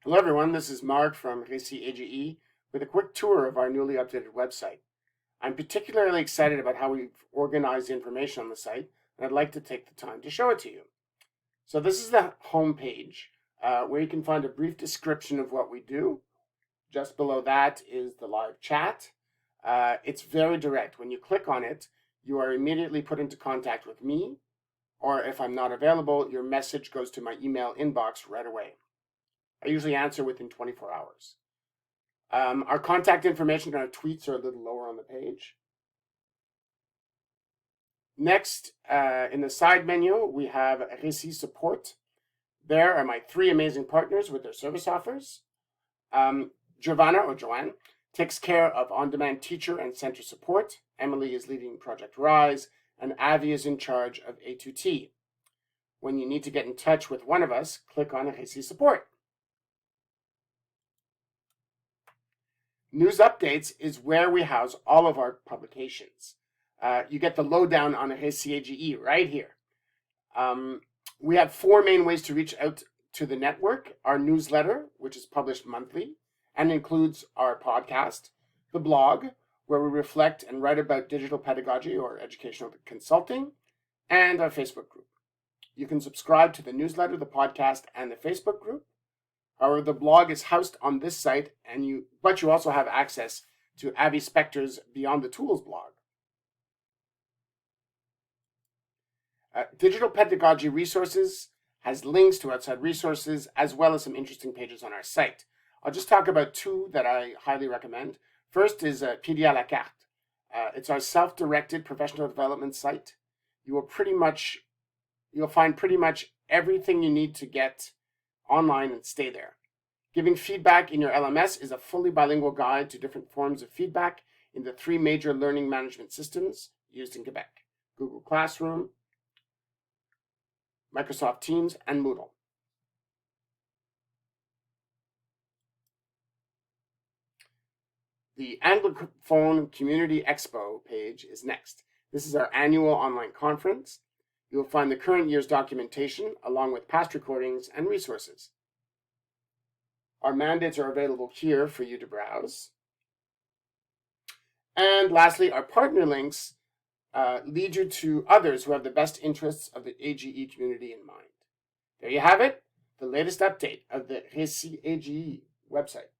Hello everyone, this is Mark from Récit AGE with a quick tour of our newly updated website. I'm particularly excited about how we've organized the information on the site, and I'd like to take the time to show it to you. So this is the home page, where you can find a brief description of what we do. Just below that is the live chat. It's very direct. When you click on it, you are immediately put into contact with me, or if I'm not available, your message goes to my email inbox right away. I usually answer within 24 hours. Our contact information and our tweets are a little lower on the page. Next, in the side menu, we have Récit Support. There are my three amazing partners with their service offers. Giovanna, or Joanne, takes care of on-demand teacher and center support. Emily is leading Project Rise, and Avi is in charge of A2T. When you need to get in touch with one of us, click on Récit Support. News Updates is where we house all of our publications. You get the lowdown on Récit AGE right here. We have four main ways to reach out to the network: our newsletter, which is published monthly and includes our podcast; the blog, where we reflect and write about digital pedagogy or educational consulting; and our Facebook group. You can subscribe to the newsletter, the podcast, and the Facebook group. However, the blog is housed on this site, but you also have access to Avi Spector's Beyond the Tools blog. Digital Pedagogy Resources has links to outside resources as well as some interesting pages on our site. I'll just talk about two that I highly recommend. First is PD à la carte. It's our self-directed professional development site. You'll find pretty much everything you need to get online and stay there. Giving feedback in your LMS is a fully bilingual guide to different forms of feedback in the three major learning management systems used in Quebec: Google Classroom, Microsoft Teams, and Moodle. The Anglophone Community Expo page is next. This is our annual online conference. You will find the current year's documentation along with past recordings and resources. Our mandates are available here for you to browse. And lastly, our partner links lead you to others who have the best interests of the AGE community in mind. There you have it, the latest update of the Récit AGE website.